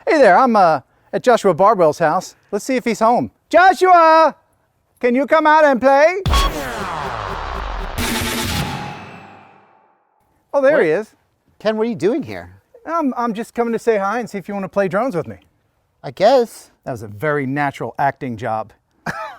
Hey there, I'm at Joshua Barbwell's house. Let's see if he's home. Joshua, can you come out and play? Oh, there he is. Ken, what are you doing here? I'm just coming to say hi and see if you want to play drones with me. I guess. That was a very natural acting job.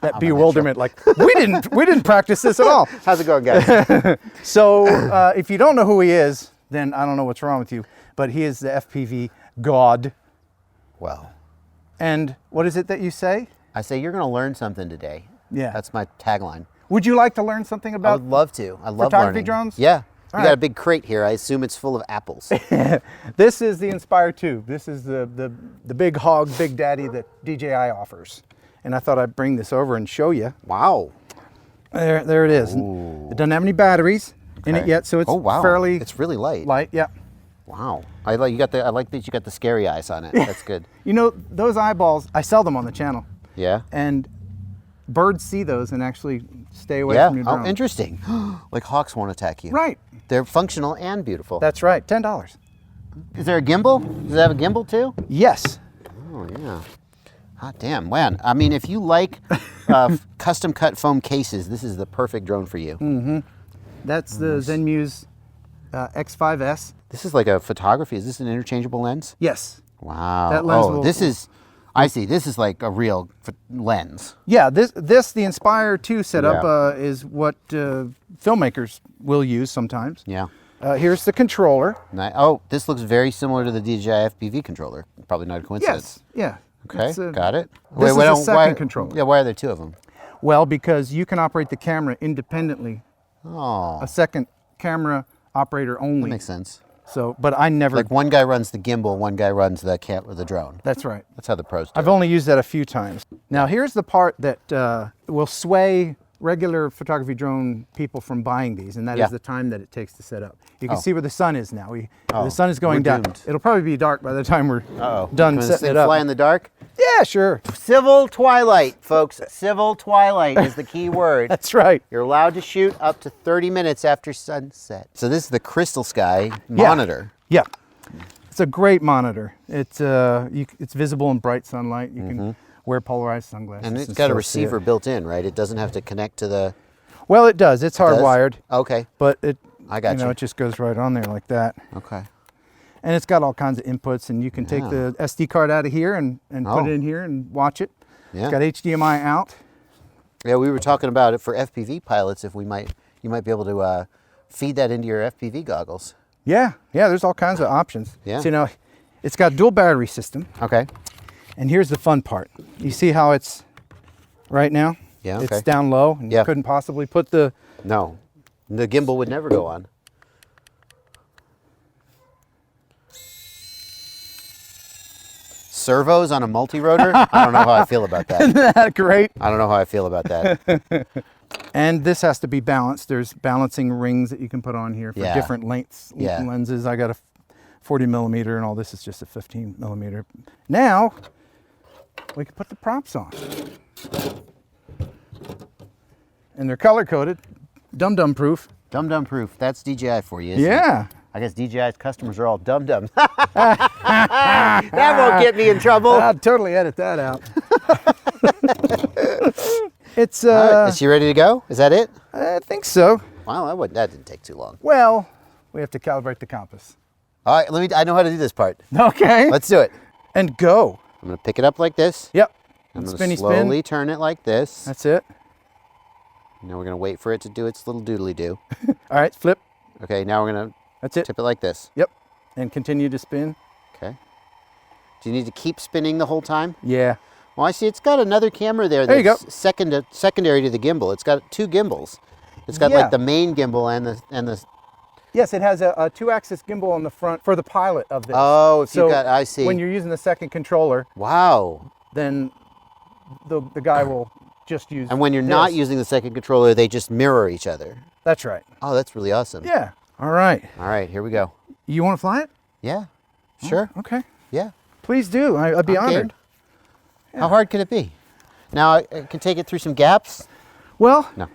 That bewilderment, like, we didn't practice this at all. How's it going, guys? So if you don't know who he is, then I don't know what's wrong with you, but he is the FPV God. Well. And what is it that you say? I say you're going to learn something today. Yeah. That's my tagline. Would you like to learn something about I would love to. I love photography learning. drones? Yeah. You got right. a big crate here. I assume it's full of apples. This is the Inspire 2. This is the big hog, big daddy that DJI offers. And I thought I'd bring this over and show you. Wow. There it is. Ooh. It doesn't have any batteries in it yet, so it's fairly It's really light. light. Yeah. Wow. I like that you got the scary eyes on it. That's good. You know, those eyeballs, I sell them on the channel. Yeah. And birds see those and actually stay away from your drone. Oh, interesting. Like hawks won't attack you. Right. They're functional and beautiful. That's right. $10. Is there a gimbal? Does it have a gimbal too? Yes. Oh yeah. Hot damn, man. I mean, if you like custom cut foam cases, this is the perfect drone for you. Mm-hmm. That's the Zenmuse X5S. This is like a photography. Is this an interchangeable lens? Yes. Wow. That lens this is, I see. This is like a real lens. Yeah, the Inspire 2 setup is what filmmakers will use sometimes. Yeah. Here's the controller. Oh, this looks very similar to the DJI FPV controller. Probably not a coincidence. Yes. Yeah. Okay, got it. This is the second controller. Yeah, why are there two of them? Well, because you can operate the camera independently. Oh. A second camera operator only. That makes sense. So, but I never... Like one guy runs the gimbal, one guy runs the drone. That's right. That's how the pros do I've only used that a few times. Now, here's the part that will sway regular photography drone people from buying these, and that is the time that it takes to set up. You can see where the sun is now. The sun is going down. Doomed. It'll probably be dark by the time we're done setting it up. Fly in the dark? Yeah, sure. Civil twilight, folks. Civil twilight is the key word. That's right. You're allowed to shoot up to 30 minutes after sunset. So this is the Crystal Sky monitor. Yeah. It's a great monitor. It's visible in bright sunlight. You can wear polarized sunglasses. And it's got a receiver built in, right? It doesn't have to connect to the... Well, it does. It's hardwired. Okay. But it just goes right on there like that. Okay. And it's got all kinds of inputs, and you can take the SD card out of here and put it in here and watch it. Yeah. It's got HDMI out. Yeah, we were talking about it for FPV pilots. If you might be able to feed that into your FPV goggles. Yeah, there's all kinds of options. Yeah. So, you know, it's got dual battery system. Okay. And here's the fun part. You see how it's right now? Yeah, okay. It's down low, and you couldn't possibly put the... No, the gimbal would never go on. Servos on a multi-rotor? I don't know how I feel about that. Isn't that great? I don't know how I feel about that. And this has to be balanced. There's balancing rings that you can put on here for different lengths lenses. I got a 40 millimeter, and all this is just a 15 millimeter. Now, we can put the props on. And they're color-coded, dum-dum proof. Dum-dum proof. That's DJI for you, Yeah. I guess DJI's customers are all dum-dums. That won't get me in trouble. I'll totally edit that out. It's right. Is she ready to go? Is that it? I think so. Wow, that didn't take too long. Well, we have to calibrate the compass. All right, I know how to do this part. Okay. Let's do it. And go. I'm gonna pick it up like this. Yep. I'm gonna Spinny slowly turn it like this. That's it. Now we're gonna wait for it to do its little doodly-doo. All right, flip. Okay, now we're gonna tip it like this. Yep. And continue to spin. Okay. Do you need to keep spinning the whole time? Yeah. Well, I see it's got another camera there that's secondary to the gimbal. It's got two gimbals. It's got like the main gimbal and the Yes, it has a 2-axis gimbal on the front for the pilot of this. Oh, if you got, I see. When you're using the second controller, then the guy will just use And when you're not using the second controller, they just mirror each other. That's right. Oh, that's really awesome. Yeah. All right. All right, here we go. You want to fly it? Yeah. Sure. Oh, okay. Yeah. Please do. I'd be honored. Yeah. How hard could it be? Now, I can take it through some gaps? Well, no.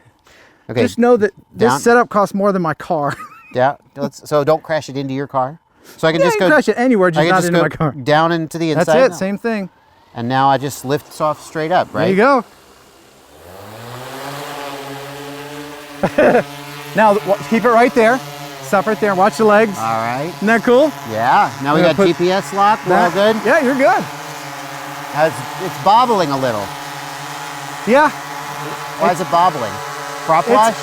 Okay. Just know that this setup costs more than my car. Yeah. So don't crash it into your car. So I can just go crash it anywhere, just I can not just into go my car. down into the inside. That's it, same thing. And now I just lift off straight up, right? There you go. Now keep it right there. Stop right there. Watch the legs. All right. Isn't that cool? Yeah. Now we got GPS lock. We're all good. Yeah, you're good. It's bobbling a little. Yeah. Why is it bobbling? Prop wash?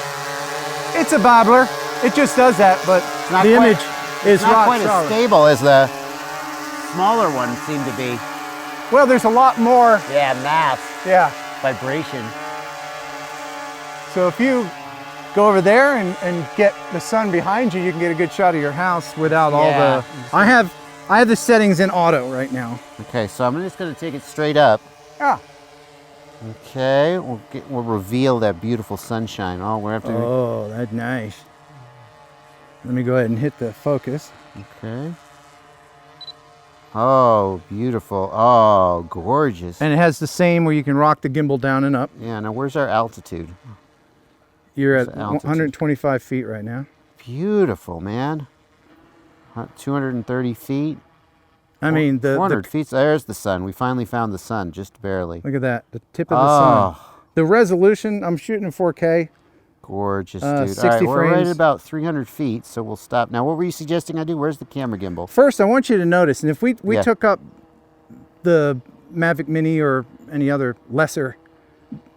It's a bobbler. It just does that, but the image is not rock quite solid. as stable as the smaller ones seem to be. Well, there's a lot more. Yeah, mass. Yeah. Vibration. So if you go over there and get the sun behind you, you can get a good shot of your house without all the. I have the settings in auto right now. Okay, so I'm just going to take it straight up. Yeah. Okay, we'll reveal that beautiful sunshine. Oh, we're after. Oh, that's nice. Let me go ahead and hit the focus. Okay. Oh, beautiful. Oh, gorgeous. And it has the same where you can rock the gimbal down and up. Yeah, now where's our altitude? You're at 125 feet right now. Beautiful, man. 230 feet. I mean, 400 feet. There's the sun. We finally found the sun, just barely. Look at that. The tip of the sun. The resolution, I'm shooting in 4K. Gorgeous, dude. 60 All right, we're right frames. at about 300 feet, so we'll stop. Now, what were you suggesting I do? Where's the camera gimbal? First, I want you to notice, and if we took up the Mavic Mini or any other lesser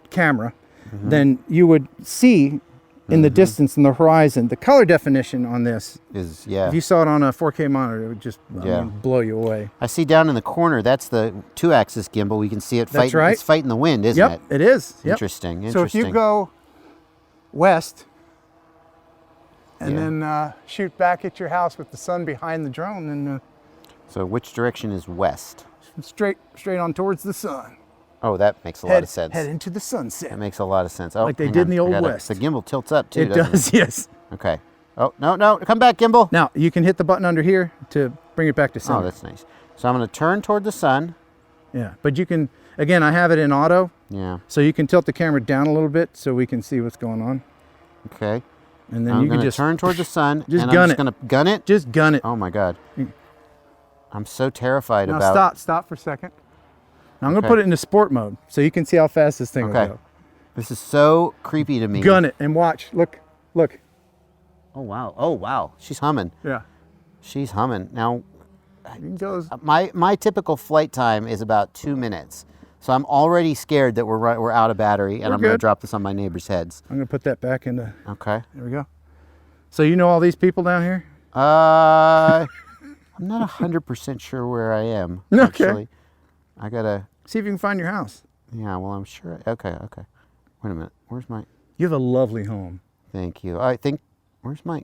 camera, then you would see in the distance in the horizon, the color definition on this is, if you saw it on a 4K monitor, it would just I mean, blow you away. I see down in the corner, that's the 2-axis gimbal. We can see it fighting. That's right. It's fighting the wind, isn't it? Yep, it is. Yep. Interesting. So if you go west and then shoot back at your house with the sun behind the drone, then so which direction is west? Straight on towards the sun. Oh, that makes a lot of sense. Head into the sunset. That makes a lot of sense. Oh, like they did in the Old West. The gimbal tilts up too, It does, yes. Okay. Oh, no, come back, gimbal. Now, you can hit the button under here to bring it back to center. Oh, that's nice. So I'm going to turn toward the sun. Yeah, but you can, again, I have it in auto. Yeah. So you can tilt the camera down a little bit so we can see what's going on. Okay. And then you can just turn toward the sun. Just and gun I'm just it. going to gun it. Just gun it. Oh my God. I'm so terrified now about. Stop for a second. Now I'm going to put it into sport mode so you can see how fast this thing will go. This is so creepy to me. Gun it and watch. Look. Oh wow. Oh wow. She's humming. Yeah. She's humming. Now, it goes. my typical flight time is about 2 minutes. So I'm already scared that we're out of battery and I'm going to drop this on my neighbors' heads. I'm going to put that back into. Okay. There we go. So you know all these people down here? I'm not 100% sure where I am. Okay. Actually. I gotta see if you can find your house. Yeah, well, I'm sure. Okay. Wait a minute. Where's my? You have a lovely home. Thank you. I think. Where's my?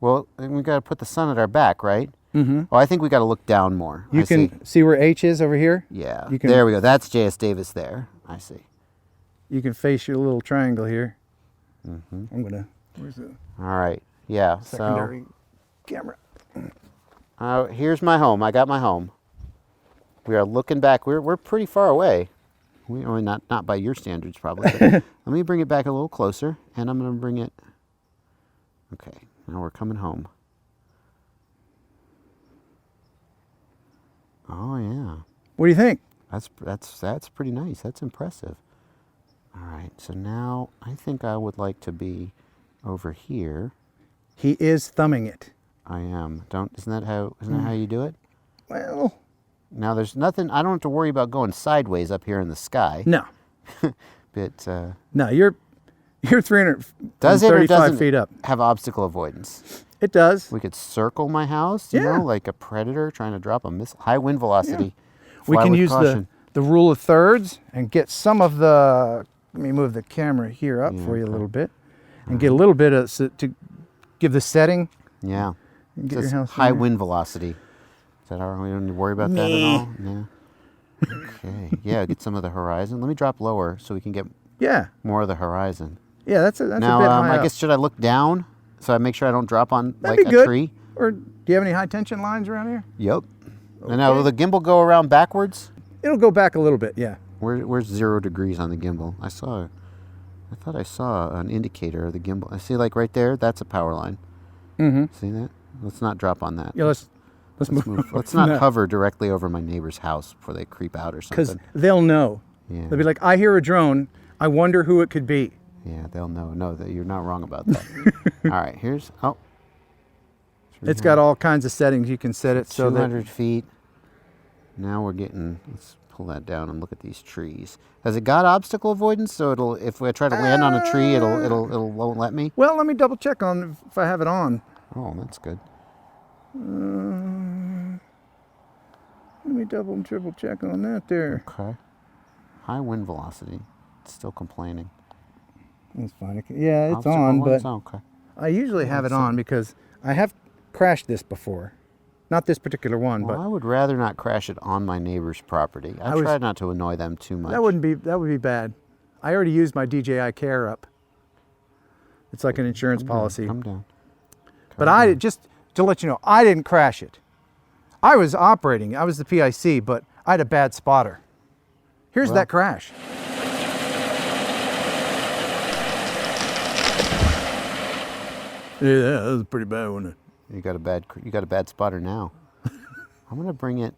Well, we got to put the sun at our back, right? Mm-hmm. Well, I think we got to look down more. You can see where H is over here. Yeah. There we go. That's J.S. Davis there. I see. You can face your little triangle here. Mm-hmm. I'm gonna. Where's the? All right. Yeah. Secondary camera. Here's my home. I got my home. We are looking back. We're pretty far away. Not by your standards probably. But let me bring it back a little closer, and I'm going to bring it. Okay, now we're coming home. Oh yeah. What do you think? That's pretty nice. That's impressive. All right, so now I think I would like to be over here. He is thumbing it. I am. Isn't that how you do it? Well. Now there's nothing. I don't have to worry about going sideways up here in the sky. No. But no, you're 335 feet up. Have obstacle avoidance? It does. We could circle my house, you know, like a predator trying to drop a missile. High wind velocity. Yeah. We can use the rule of thirds and get some of the. Let me move the camera here up for you a little bit, and get a little bit of to give the setting. Yeah. And get your house high wind velocity. Is that all right? We don't need to worry about that at all? Yeah. Okay. Yeah, get some of the horizon. Let me drop lower so we can get more of the horizin. Yeah, that's a bit now, high I guess, should I look down so I make sure I don't drop on That'd like be a good. tree? Or do you have any high tension lines around here? Yep. Okay. And now, will the gimbal go around backwards? It'll go back a little bit, yeah. Where's 0 degrees on the gimbal? I thought I saw an indicator of the gimbal. I see like right there, that's a power line. Mm-hmm. See that? Let's not drop on that. Yeah, let's move. Let's not hover directly over my neighbor's house before they creep out or something. Because they'll know. Yeah. They'll be like, I hear a drone. I wonder who it could be. Yeah, they'll know. No, that you're not wrong about that. All right, here's, oh. It's got all kinds of settings. You can set it so that 200 feet. Now we're getting, let's pull that down and look at these trees. Has it got obstacle avoidance? So it'll, if I try to land on a tree, it'll won't let me? Well, let me double check on if I have it on. Oh, that's good. Let me double and triple check on that there. Okay. High wind velocity. It's still complaining. That's fine. Yeah, it's Obstacle on, avoidance? but Oh, okay. I usually have it on because I have crashed this before. Not this particular one, Well, but I would rather not crash it on my neighbor's property. I try not to annoy them too much. that would be bad. I already used my DJI Care up. It's like an insurance policy. Come down. But I just to let you know, I didn't crash it. I was operating. I was the PIC, but I had a bad spotter. Here's that crash. Yeah, that was pretty bad, wasn't it? You got a bad spotter now. I'm gonna bring it.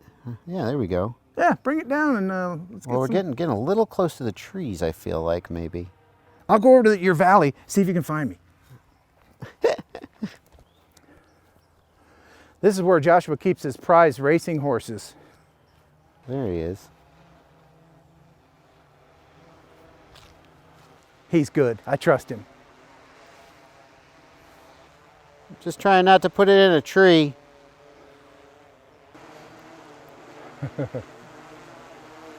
Yeah, there we go. Yeah, bring it down and let's get Well, we're some. getting a little close to the trees. I feel like maybe. I'll go over to your valley, see if you can find me. This is where Joshua keeps his prize racing horses. There he is. He's good. I trust him. Just trying not to put it in a tree.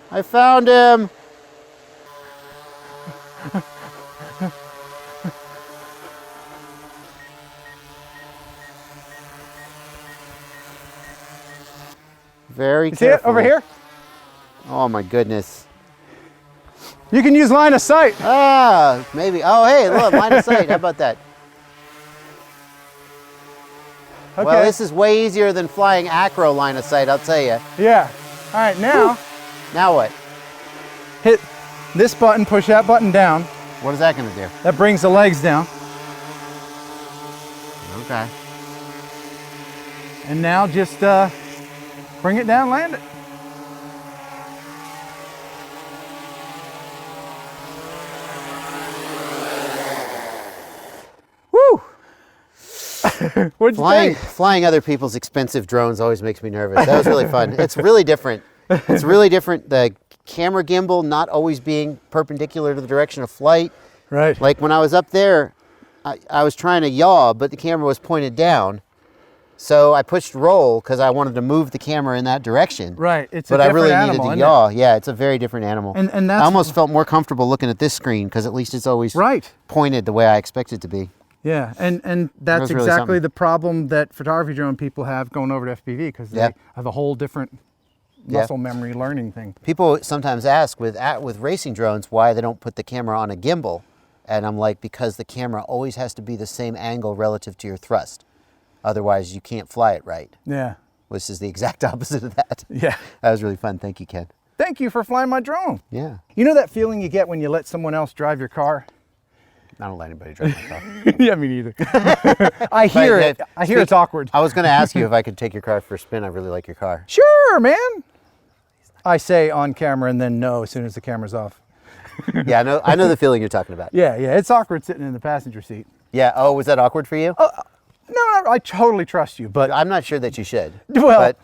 I found him. Very You see it over here? Oh my goodness. You can use line of sight. Ah, maybe. Oh, hey, look, line of sight. How about that? Okay. Well, this is way easier than flying acro line of sight, I'll tell you. Yeah. All right, now Now what? hit this button, push that button down. What is that going to do? That brings the legs down. Okay. And now just bring it down, land it. Woo! What'd you think? Flying other people's expensive drones always makes me nervous. That was really fun. It's really different. It's really different. The camera gimbal not always being perpendicular to the direction of flight. Right. Like when I was up there, I was trying to yaw, but the camera was pointed down. So I pushed roll because I wanted to move the camera in that direction. Right. It's but a I different really animal, needed to isn't yaw. Yeah, it's a very different animal. And that's I almost felt more comfortable looking at this screen because at least it's always right. pointed the way I expect it to be. Yeah, and that's was really exactly something. the problem that photography drone people have going over to FPV because they have a whole different muscle memory learning thing. People sometimes ask with racing drones why they don't put the camera on a gimbal, and I'm like, because the camera always has to be the same angle relative to your thrust. Otherwise, you can't fly it right. Yeah. Which is the exact opposite of that. Yeah. That was really fun. Thank you, Ken. Thank you for flying my drone. Yeah. You know that feeling you get when you let someone else drive your car? I don't let anybody drive my car. Yeah, me neither. I hear it. I hear it's awkward. I was going to ask you if I could take your car for a spin. I really like your car. Sure, man. I say on camera and then no as soon as the camera's off. Yeah, I know the feeling you're talking about. Yeah, it's awkward sitting in the passenger seat. Yeah. Oh, was that awkward for you? No, I totally trust you, but I'm not sure that you should. Well, but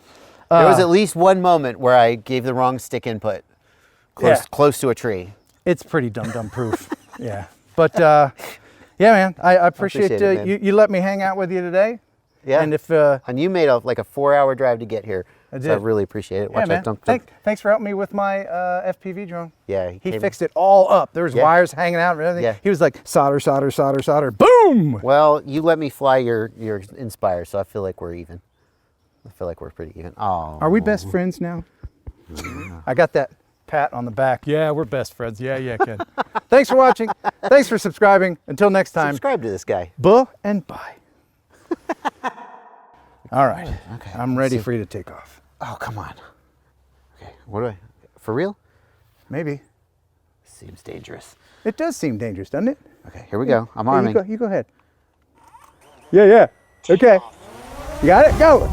there was at least one moment where I gave the wrong stick input close to a tree. It's pretty dum-dum proof. Yeah. But yeah, man, I appreciate it, man. you let me hang out with you today. Yeah. And if and you made like a 4-hour drive to get here. I did. So I really appreciate it. yeah, man. Thanks for helping me with my FPV drone. Yeah. He fixed it all up. There was wires hanging out and everything. Yeah. He was like solder, solder, solder, solder. Boom! Well, you let me fly your Inspire, so I feel like we're even. I feel like we're pretty even. Oh. Are we best friends now? I got that pat on the back. Yeah, we're best friends. Yeah, Ken. Thanks for watching. Thanks for subscribing. Until next time. Subscribe to this guy. Buh and bye. All right. Okay. I'm ready for you to take off. Oh, come on. Okay. What do I? For real? Maybe. Seems dangerous. It does seem dangerous, doesn't it? Okay, here we go. I'm arming. You go ahead. Yeah. Okay. You got it? Go.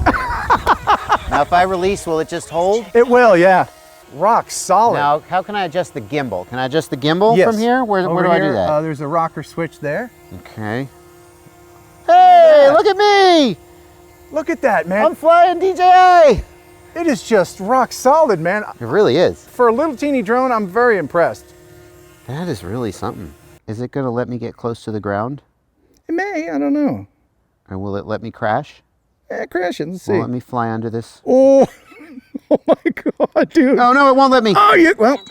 Now, if I release, will it just hold? It will, yeah. Rock solid. Now, how can I adjust the gimbal? Can I adjust the gimbal Yes. from here? Where do I do that? There's a rocker switch there. Okay. Hey, look at me! Look at that, man. I'm flying DJI! It is just rock solid, man. It really is. For a little teeny drone, I'm very impressed. That is really something. Is it gonna let me get close to the ground? It may, I don't know. Or will it let me crash? Crash it, let's see. Will it let me fly under this? Oh, oh my God, dude. Oh no, it won't let me. Oh, well.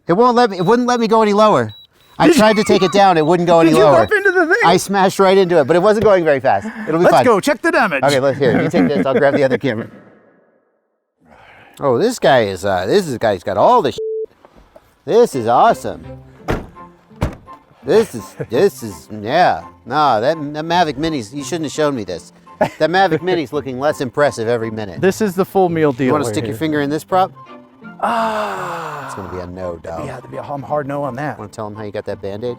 It won't let me, it wouldn't let me go any lower. I tried to take it down, it wouldn't go any Did you lower. bump into the thing? I smashed right into it, but it wasn't going very fast. It'll be fine. Let's go, check the damage. Okay, let's hear it. You take this, I'll grab the other camera. Oh, this guy's got all the shit. This is awesome. This is, yeah. No, that Mavic Mini's, you shouldn't have shown me this. That Mavic Mini's looking less impressive every minute. This is the full meal deal. You want to stick your finger in this prop? Ah. It's going to be a no, dog. Yeah, there'd be a hard no on that. Want to tell him how you got that Band-Aid?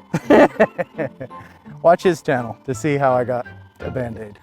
Watch his channel to see how I got a Band-Aid.